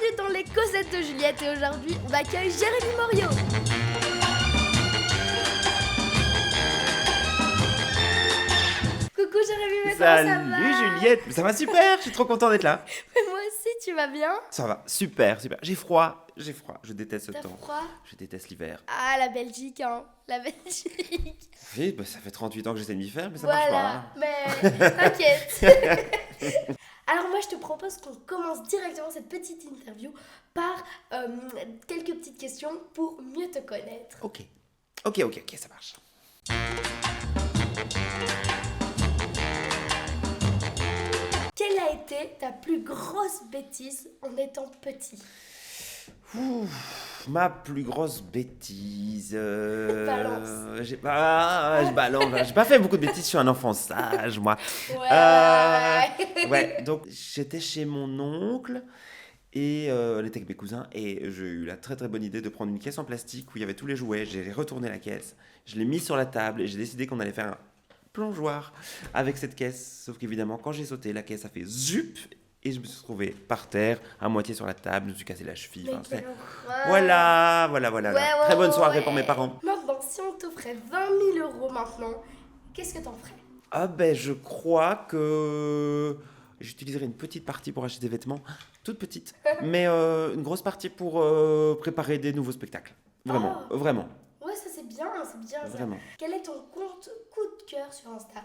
bienvenue dans les Causettes de Juliette et aujourd'hui on accueille Jérémy Morio. Coucou Jérémy, mais comment ça va? Salut Juliette, ça va super, je suis trop content d'être là. Mais moi aussi, tu vas bien? Ça va, super. J'ai froid, je déteste ce T'as temps. froid? Je déteste l'hiver. Ah, la Belgique, hein, la Belgique. Oui, bah, ça fait 38 ans que j'essaie de m'y faire, mais ça Voilà, marche mais t'inquiète. Alors moi je te propose qu'on commence directement cette petite interview par quelques petites questions pour mieux te connaître. pas. Ok, ça marche. Quelle a été ta plus grosse bêtise en étant petit? Ma plus grosse bêtise. Balance. Je balance. J'ai pas fait beaucoup de bêtises, je suis un enfant sage, moi. Ouais, donc j'étais chez mon oncle et elle était avec mes cousins et j'ai eu la très très bonne idée de prendre une caisse en plastique où il y avait tous les jouets. J'ai retourné la caisse, je l'ai mise sur la table et j'ai décidé qu'on allait faire un plongeoir avec cette caisse. Sauf qu'évidemment, quand j'ai sauté, la caisse a fait zup et je me suis retrouvé par terre, à moitié sur la table, je me suis cassé la cheville. Mais Enfin, quelle horreur. Voilà. Ouais, Très bonne soirée ouais. pour mes parents. Maintenant, si on t'offrait 20 000 € maintenant, qu'est-ce que t'en ferais? Ah ben, je crois que j'utiliserai une petite partie pour acheter des vêtements, toute petite, mais une grosse partie pour préparer des nouveaux spectacles. Vraiment, Oh. vraiment, Ouais, ça c'est bien ça. vraiment. Quel est ton compte coup de cœur sur Insta?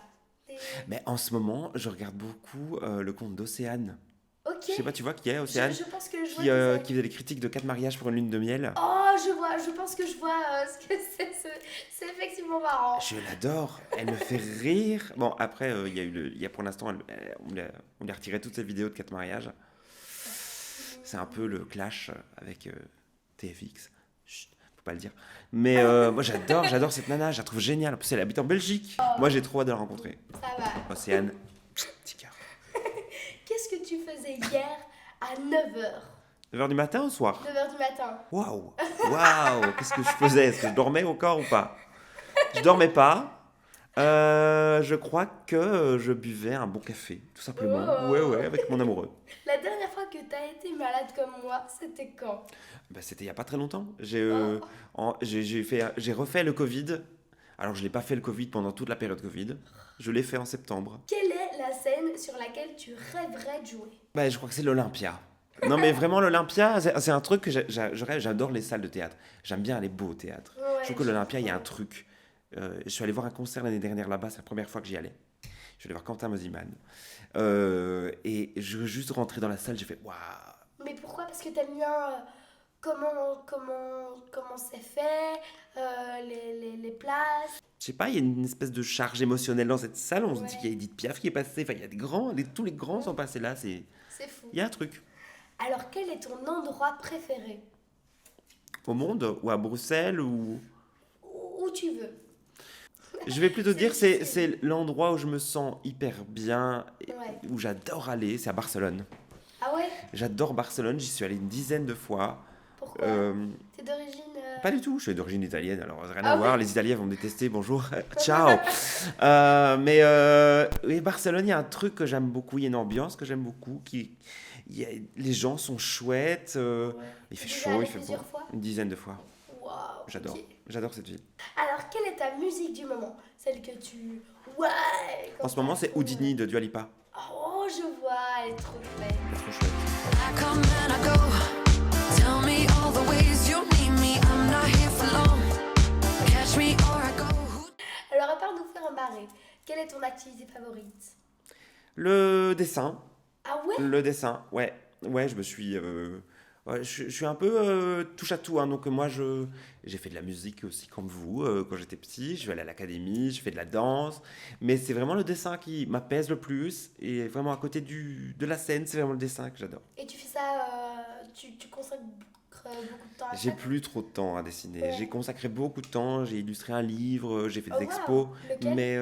Mais en ce moment, je regarde beaucoup le compte d'Océane. Ok. Je sais pas, tu vois qui est Océane, Je pense que je vois qui, qui c'est. qui faisait des critiques de 4 mariages pour une lune de miel. Oh, je pense que je vois ce que c'est. C'est effectivement marrant. Je l'adore, elle me fait rire. Bon, après, il y a pour l'instant, on lui a retiré toutes ses vidéos de 4 mariages. C'est un peu le clash avec TFX. Chut, faut pas le dire. Mais moi, j'adore cette nana, je la trouve géniale. En plus, elle habite en Belgique. Moi, j'ai trop hâte de la rencontrer. Ça va. Océane, petit cœur. Qu'est-ce que tu faisais hier à 9h? 9h du matin ou soir? 9h du matin. Waouh, qu'est-ce que je faisais? Est-ce que je dormais encore ou pas? Je dormais pas. Je crois que je buvais un bon café, tout simplement. Oh. Ouais, avec mon amoureux. La dernière fois que t'as été malade comme moi, c'était quand? Bah, c'était il y a pas très longtemps. J'ai refait le Covid. Alors, je l'ai pas fait le Covid pendant toute la période Covid. Je l'ai fait en septembre. Quelle est la scène sur laquelle tu rêverais de jouer? Bah, je crois que c'est l'Olympia. Non, mais vraiment, l'Olympia, c'est un truc que j'adore les salles de théâtre. J'aime bien aller beau au théâtre. Ouais, Je trouve que l'Olympia, il y a un truc. Je suis allé voir un concert l'année dernière là-bas, c'est la première fois que j'y allais. Je suis allé voir Quentin Mosiman. Et je veux juste rentrer dans la salle, j'ai fait waouh! Mais pourquoi? Parce que t'aimes bien comment c'est fait, les places. Je sais pas, il y a une espèce de charge émotionnelle dans cette salle. On se dit Ouais. qu'il y a Edith Piaf qui est passée. Enfin, il y a des grands, tous les grands sont passés là. C'est fou. Il y a un truc. Alors, quel est ton endroit préféré? Au monde, ou à Bruxelles, ou. Où tu veux. Je vais plutôt C'est dire difficile. c'est l'endroit où je me sens hyper bien, et Ouais. où j'adore aller, c'est à Barcelone. Ah ouais? J'adore Barcelone, j'y suis allé une dizaine de fois. Pourquoi? Euh, T'es d'origine... Pas du tout, je suis d'origine italienne, alors rien Ah à ouais? voir, les Italiens vont me détester, bonjour, ciao. Oui, Barcelone, il y a un truc que j'aime beaucoup, il y a une ambiance que j'aime beaucoup, les gens sont chouettes, Ouais. il fait T'es déjà chaud, allé il fait beau. plusieurs fois? Une dizaine de fois, Waouh. j'adore, Ok. j'adore cette ville. Alors, quelle est ta musique du moment? Celle que tu... Ouais. En ce moment, c'est Houdini de Dua Lipa, Oh, je vois, elle est trop chouette. c'est trop chouette. I come and I go. Tell me all the ways you need me. I'm not here for long. Catch me or I go. Alors, à part nous faire marrer, quelle est ton activité favorite? Le dessin, Ah ouais? ouais, je me suis... ouais, je suis un peu touche à tout, hein, donc moi j'ai fait de la musique aussi comme vous quand j'étais petit, je vais aller à l'académie, je fais de la danse, mais c'est vraiment le dessin qui m'apaise le plus, et vraiment à côté de la scène, c'est vraiment le dessin que j'adore. Et tu fais ça... tu consacres beaucoup de temps à ça? J'ai plus trop de temps à dessiner, Ouais. j'ai consacré beaucoup de temps, j'ai illustré un livre, j'ai fait des Oh, expos, wow. Lequel? mais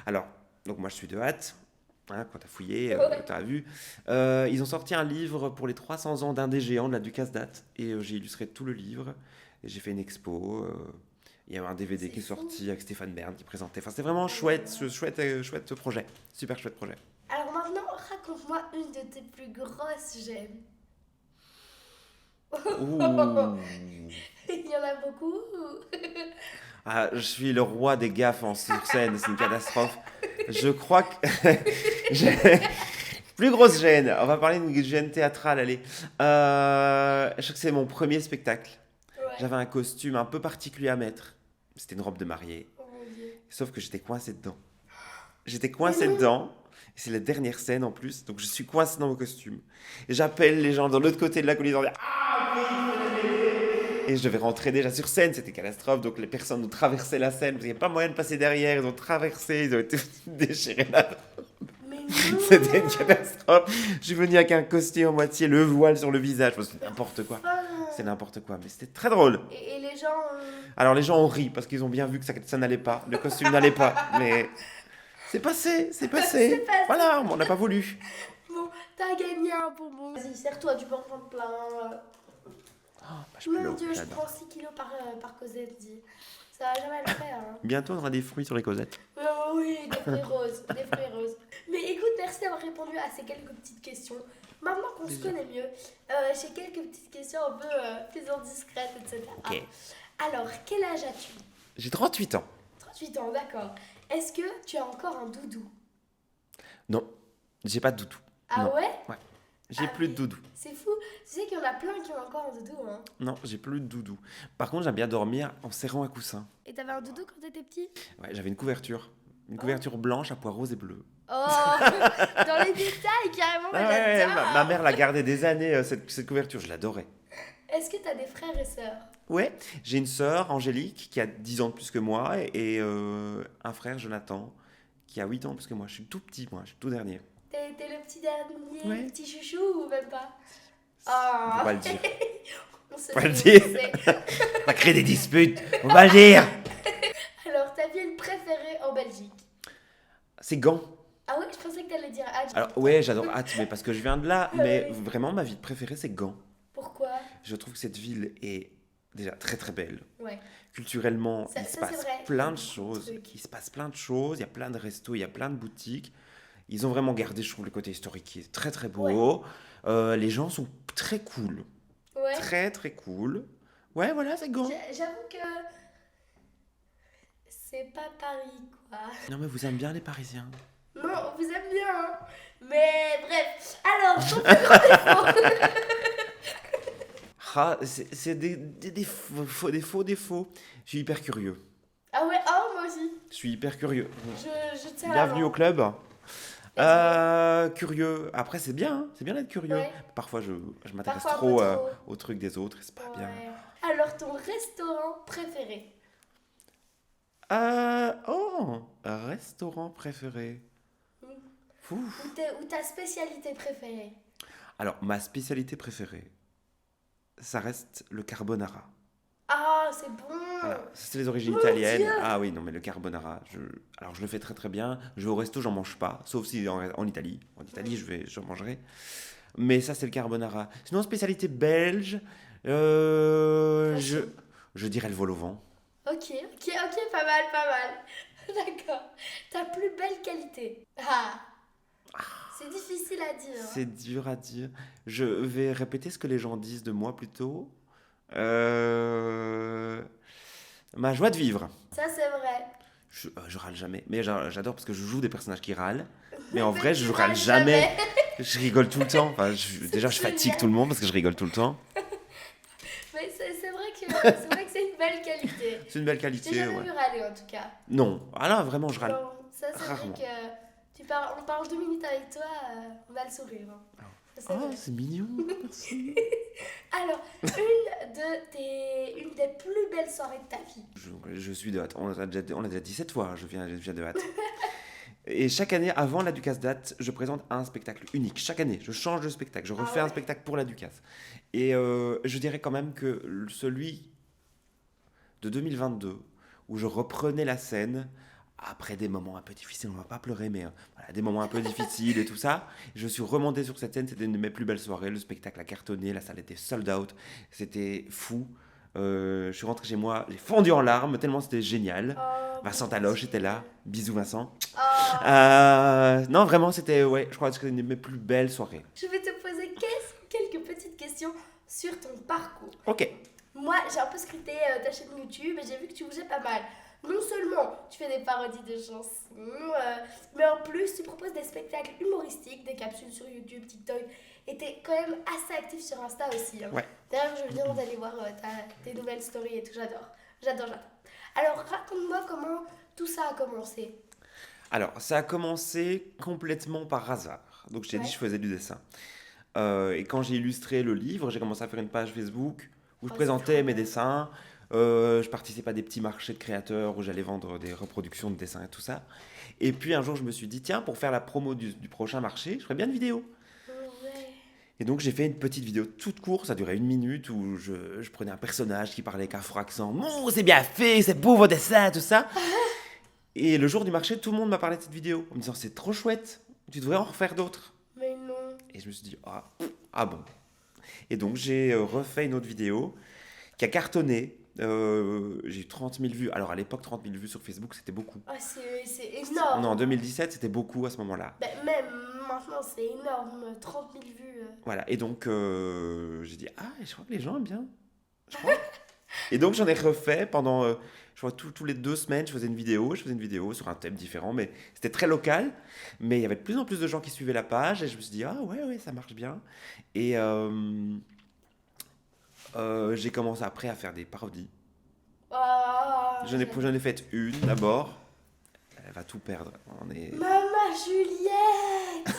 alors, donc moi je suis de hâte. Hein, quand t'as fouillé, Ouais. t'as vu. Ils ont sorti un livre pour les 300 ans d'un des géants de la Ducasse date. Et j'ai illustré tout le livre. Et j'ai fait une expo. Il y a un DVD C'est qui est fou. sorti avec Stéphane Bern qui présentait. Enfin, c'était vraiment chouette, chouette projet. Super chouette projet. Alors maintenant, raconte-moi une de tes plus grosses gênes. Ouh. Il y en a beaucoup Ah, je suis le roi des gaffes sur scène, c'est une catastrophe. Je crois que... j'ai- Plus grosse gêne, on va parler d'une gêne théâtrale, allez. Je crois que c'est mon premier spectacle. Ouais. J'avais un costume un peu particulier à mettre. C'était une robe de mariée. Oh mon Dieu. Sauf que j'étais coincé dedans. J'étais coincé dedans. Et c'est la dernière scène en plus. Donc je suis coincé dans mon costume. Et j'appelle les gens de l'autre côté de la coulisse en disant Ah oui, je vais l'aider. Et je devais rentrer déjà sur scène. C'était catastrophe. Donc les personnes ont traversé la scène. Parce qu'il n'y avait pas moyen de passer derrière. Ils ont traversé. Ils ont été déchirés là. Mais non. C'était une catastrophe. Je suis venu avec un costume en moitié, le voile sur le visage. C'est n'importe quoi. C'est n'importe quoi. Mais c'était très drôle. Et les gens... Alors les gens ont ri parce qu'ils ont bien vu que ça n'allait pas. Le costume n'allait pas. Mais c'est passé. C'est passé. Voilà, on n'a pas voulu. Bon, t'as gagné un bonbon. Vas-y, serre-toi, tu peux en prendre plein. Mon Dieu, je prends 6 kilos par Cosette, dis. Ça va jamais le faire. Hein. Bientôt, on aura des fruits sur les Cosettes. Oui, des fruits roses, des fruits roses. Mais écoute, merci d'avoir répondu à ces quelques petites questions. Maintenant qu'on se connaît mieux, j'ai quelques petites questions un peu plus indiscrètes, etc. Ok. Alors, quel âge as-tu? J'ai 38 ans. 38 ans, d'accord. Est-ce que tu as encore un doudou? Non, j'ai pas de doudou. Ah Non. ouais? J'ai plus de doudou. C'est fou. Tu sais qu'il y en a plein qui ont encore un doudou, hein. Non, j'ai plus de doudou. Par contre, j'aime bien dormir en serrant un coussin. Et t'avais un doudou quand t'étais petit? Ouais, j'avais une couverture. Une couverture blanche à pois rose et bleu. Oh, dans les détails, carrément, Ah ouais, j'adore. ma mère l'a gardée des années, cette couverture. Je l'adorais. Est-ce que t'as des frères et sœurs? Ouais, j'ai une sœur, Angélique, qui a 10 ans de plus que moi, et un frère, Jonathan, qui a 8 ans de plus que moi. Je suis tout petit, moi, je suis tout dernier. T'es le petit dernier, Ouais. le petit chouchou ou même pas? On Oh. va pas le dire. On se Faut pas le fait dire. émousser. On va créer des disputes, on va le dire. Alors, ta ville préférée en Belgique? C'est Gand. Ah ouais, je pensais que t'allais dire Hadj. Alors ouais, j'adore Hatt, mais parce que je viens de là, mais Oui. vraiment ma ville préférée c'est Gand. Pourquoi? Je trouve que cette ville est déjà très très belle. Ouais. Culturellement, Ça, il se c'est passe vrai. plein de Truc. choses. Il se passe plein de choses, il y a plein de restos, il y a plein de boutiques. Ils ont vraiment gardé, je trouve, le côté historique qui est très très beau. Les gens sont très cool. Ouais. Très très cool. Ouais, voilà, c'est Gand. J'avoue que c'est pas Paris, quoi. Non mais vous aimez bien les Parisiens. Non, on vous aime bien, hein. Mais bref. Alors, ton plus grand défaut. Ah, c'est des faux défauts. Je suis hyper curieux. Ah ouais, oh, moi aussi. Je suis hyper curieux. Je tiens à Bienvenue la au main. club. Curieux. Après, c'est bien, hein, c'est bien d'être curieux. Ouais. Parfois, je m'intéresse Parfois un trop, peu trop. aux trucs des autres et c'est pas bien. Ouais. Alors, ton restaurant préféré? Un restaurant préféré. Fou. Ou ta spécialité préférée? Alors, ma spécialité préférée, ça reste le carbonara. Ah, c'est bon. Voilà, c'est les origines Mon italiennes. Dieu. Ah oui, non, mais le carbonara, alors je le fais très très bien. Je vais au resto, j'en mange pas, sauf si en Italie. En Italie, j'en mangerai. Mais ça, c'est le carbonara. Sinon, spécialité belge, je dirais le vol au vent. Ok, pas mal, pas mal. D'accord. Ta plus belle qualité? Ah. C'est difficile à dire. Hein. C'est dur à dire. Je vais répéter ce que les gens disent de moi plutôt. Ma joie de vivre. Ça, c'est vrai. Je râle jamais. Mais j'adore parce que je joue des personnages qui râlent. Mais en vrai, Mais je tu râle râles jamais. Je rigole tout le temps. Enfin, déjà, je génial. fatigue tout le monde parce que je rigole tout le temps. Mais c'est vrai que c'est une belle qualité. C'est une belle Je t'ai qualité. jamais Ouais. vu râler en tout cas. Non. Ah là, vraiment, je râle. Non, ça c'est Rarement. vrai que on parle 2 minutes avec toi, on a le sourire. Hein. Ça, c'est Oh, vrai. c'est mignon. Merci. Alors, une des plus belles soirées de ta vie. Je suis de hâte. On l'a déjà dit 7 fois. Je viens de hâte. Et chaque année, avant la Ducasse date, je présente un spectacle unique. Chaque année, je change de spectacle. Je refais un spectacle pour la Ducasse. Et je dirais quand même que celui de 2022, où je reprenais la scène, après des moments un peu difficiles, on va pas pleurer, mais voilà, des moments un peu difficiles et tout ça, je suis remonté sur cette scène. C'était une de mes plus belles soirées. Le spectacle a cartonné, la salle était sold out. C'était fou. Je suis rentré chez moi, j'ai fondu en larmes, tellement c'était génial. Oh, Vincent mon Taloche Dieu. était là. Bisous Vincent. Oh, Non, vraiment, c'était, ouais, je crois que c'était une de mes plus belles soirées. je vais te poser quelques petites questions questions sur ton parcours. Ok. Moi, j'ai un peu scruté ta chaîne YouTube et j'ai vu que tu bougeais pas mal. Non seulement tu fais des parodies de chansons, mais en plus tu proposes des spectacles humoristiques, des capsules sur YouTube, TikTok, et t'es quand même assez actif sur Insta aussi. Hein. Ouais. D'ailleurs, je viens d'aller voir tes nouvelles stories et tout, j'adore. Alors, raconte-moi comment tout ça a commencé. Alors, ça a commencé complètement par hasard. Donc, je t'ai dit, je faisais du dessin. Et quand j'ai illustré le livre, j'ai commencé à faire une page Facebook où je présentais mes dessins. Je participais à des petits marchés de créateurs où j'allais vendre des reproductions de dessins et tout ça. Et puis un jour, je me suis dit, tiens, pour faire la promo du prochain marché, je ferais bien une vidéo. Ouais. Et donc, j'ai fait une petite vidéo toute courte, ça durait 1 minute, où je prenais un personnage qui parlait avec un fort accent. Oh, c'est bien fait, c'est beau vos dessins, tout ça. Et le jour du marché, tout le monde m'a parlé de cette vidéo en me disant, c'est trop chouette, tu devrais en refaire d'autres. Mais non. Et je me suis dit, ah bon. Et donc, j'ai refait une autre vidéo qui a cartonné. J'ai eu 30 000 vues. Alors, à l'époque, 30 000 vues sur Facebook, c'était beaucoup. Ah, c'est énorme. Non, en 2017, c'était beaucoup à ce moment-là. Ben, même maintenant, c'est énorme. 30 000 vues. Voilà. Et donc, j'ai dit, je crois que les gens aiment bien. Je crois. Et donc, j'en ai refait pendant, je crois, tous les 2 semaines, je faisais une vidéo sur un thème différent, mais c'était très local. Mais il y avait de plus en plus de gens qui suivaient la page, et je me suis dit, ouais, ça marche bien. Et j'ai commencé après à faire des parodies. J'en ai fait une d'abord. Elle va tout perdre. Maman Juliette.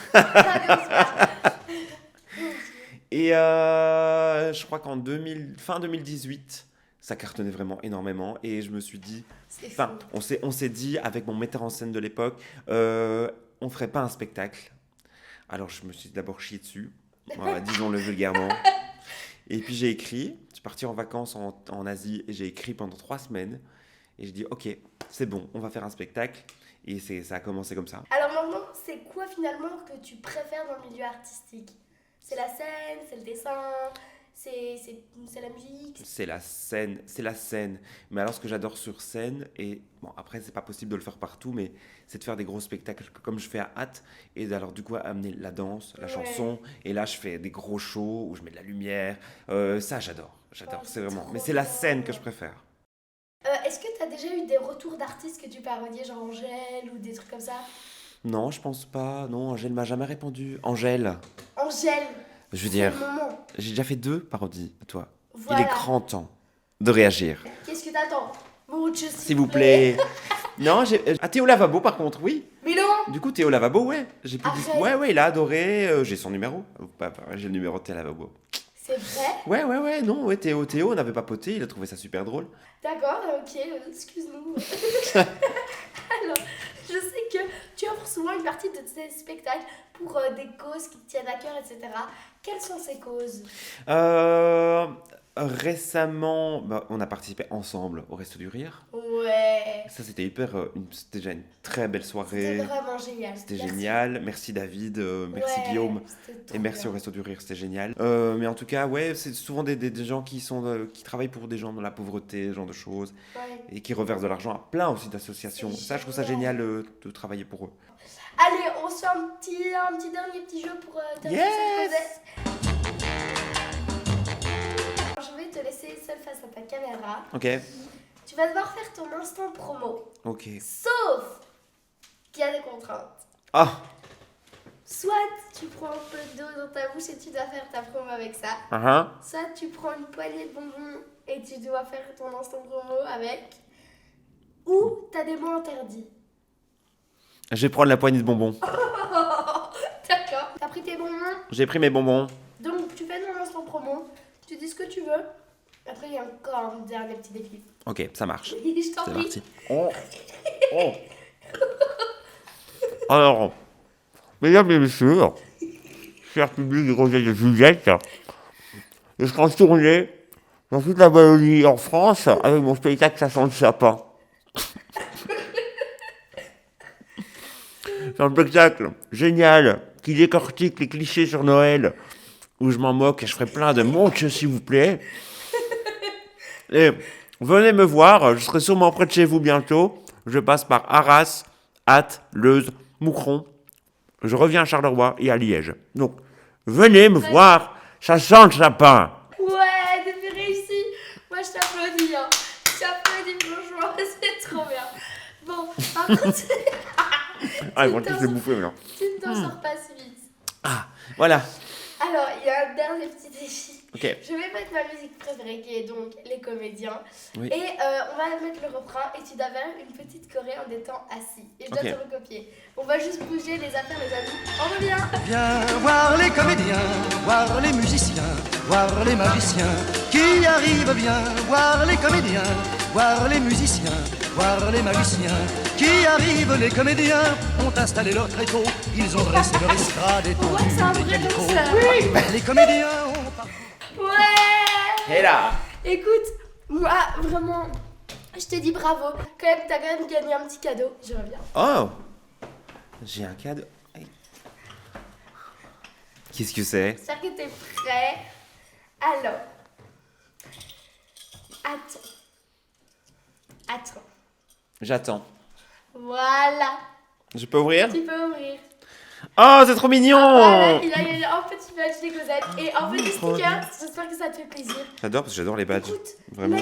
Et je crois qu'en fin 2018, ça cartonnait vraiment énormément. Et je me suis dit... on s'est dit avec mon metteur en scène de l'époque, on ferait pas un spectacle. Alors je me suis d'abord chié dessus, disons-le vulgairement. Et puis j'ai écrit, je suis parti en vacances en Asie et j'ai écrit pendant 3 semaines. Et j'ai dit, ok, c'est bon, on va faire un spectacle. Et ça a commencé comme ça. Alors maintenant, c'est quoi finalement que tu préfères dans le milieu artistique? C'est la scène, c'est le dessin, c'est la musique? C'est la scène. Mais alors ce que j'adore sur scène, et bon après c'est pas possible de le faire partout, mais c'est de faire des gros spectacles comme je fais à Hâte. Et alors du coup amener la danse, la chanson. Et là je fais des gros shows où je mets de la lumière. Ça j'adore, c'est vraiment. Mais c'est la scène que je préfère. Est-ce que tu as déjà eu des retours d'artistes que tu parodies, genre Angèle ou des trucs comme ça? Non, je pense pas. Non, Angèle m'a jamais répondu. Angèle, je veux dire, c'est le moment. j'ai déjà fait 2 parodies à toi. Voilà. Il est grand temps de réagir. Qu'est-ce que t'attends? Mucho, S'il vous plaît. Non, Théo Lavabo par contre, oui. Mais non. Du coup, Théo Lavabo, ouais. J'ai pu Arrête. Ouais, il a adoré. J'ai son numéro. J'ai le numéro de Théo Lavabo. C'est vrai? Ouais, non, ouais, Théo, on avait papoté, il a trouvé ça super drôle. D'accord, ok, excuse-nous. Alors, je sais que tu offres souvent une partie de tes spectacles pour des causes qui te tiennent à cœur, etc. Quelles sont ces causes? Récemment, on a participé ensemble au Resto du Rire. Ouais. Ça, c'était c'était déjà une très belle soirée. C'était vraiment génial. C'était Merci. génial. Merci David, merci Ouais, Guillaume. c'était trop Et merci bien. au Resto du Rire, c'était génial. Mais en tout cas, ouais, c'est souvent des gens qui travaillent pour des gens dans la pauvreté, ce genre de choses, Ouais. et qui reversent de l'argent à plein aussi d'associations. C'est Ça, je trouve ça génial de travailler pour eux. Allez, on se fait un petit dernier petit jeu pour terminer cette causette. Je vais te laisser seule face à ta caméra. Ok, Tu vas devoir faire ton instant promo. ok. Sauf qu'il y a des contraintes. Ah, Soit tu prends un peu d'eau dans ta bouche et tu dois faire ta promo avec ça. Soit tu prends une poignée de bonbons et tu dois faire ton instant promo avec. Ou t'as des mots interdits. je vais prendre la poignée de bonbons. D'accord. T'as pris tes bonbons. J'ai pris mes bonbons. Donc tu fais ton instant promo. Tu dis ce que tu veux. Après il y a encore un dernier petit défi. Ok, ça marche. Je t'en C'est prie. parti. Alors, mesdames et messieurs, cher public du Roger de Juliette, je serai en tournée dans toute la Wallonie en France avec mon spectacle Ça sent le sapin. C'est un spectacle génial qui décortique les clichés sur Noël, où je m'en moque et je ferai plein de mon Dieu s'il vous plaît. Et venez me voir, je serai sûrement près de chez vous bientôt. Je passe par Arras, Hâte, Leuze, Moucron. Je reviens à Charleroi et à Liège. Donc, venez me voir, Ça sent le sapin. Ouais, depuis réussi. Moi, je t'applaudis. Hein. Je t'applaudis, franchement. C'est trop bien. Bon, par contre, Ah, ils vont tous les bouffer maintenant. tu ne t'en sors pas si vite. Ah, voilà. Alors, il y a un dernier petit défi. Ok. Je vais mettre ma musique préférée qui est donc les comédiens. Oui. Et on va mettre le refrain et tu dois faire une petite choré en étant assis. Et je dois Ok. te recopier. On va juste bouger les affaires, les amis. On revient. Viens voir les comédiens, voir les musiciens, voir les magiciens qui arrivent. Viens voir les comédiens, voir les musiciens, voir les magiciens qui arrivent. Les comédiens ont installé leur tréteau, ils ont dressé leur estrade et On voit que c'est un vrai danseur. Les comédiens ont... Ouais. Et là. Écoute, moi, vraiment, je te dis bravo. T'as quand même gagné un petit cadeau. Je reviens. Oh. J'ai un cadeau. Hey. Qu'est-ce que c'est? J'espère que t'es prêt. Alors. Attends. J'attends. Voilà. Je peux ouvrir? Tu peux ouvrir. Oh, c'est trop mignon. Voilà, il a gagné un petit badge des Gosettes et un petit trop sticker. J'espère que ça te fait plaisir. J'adore parce que j'adore les badges. Écoute, Vraiment.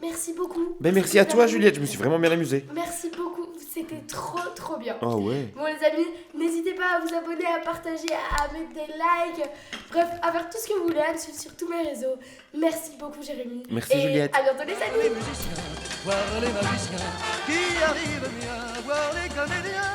merci beaucoup. Ben merci à toi Juliette, je me suis vraiment bien amusée. Merci beaucoup, c'était trop bien. Oh ouais. Bon les amis, n'hésitez pas à vous abonner, à partager, à mettre des likes, bref, à faire tout ce que vous voulez, à me suivre sur tous mes réseaux. Merci beaucoup Jérémy. Merci, et Juliette. à bientôt les Les amis. musiciens, voir les magiciens qui arrivent. Viens voir les comédiens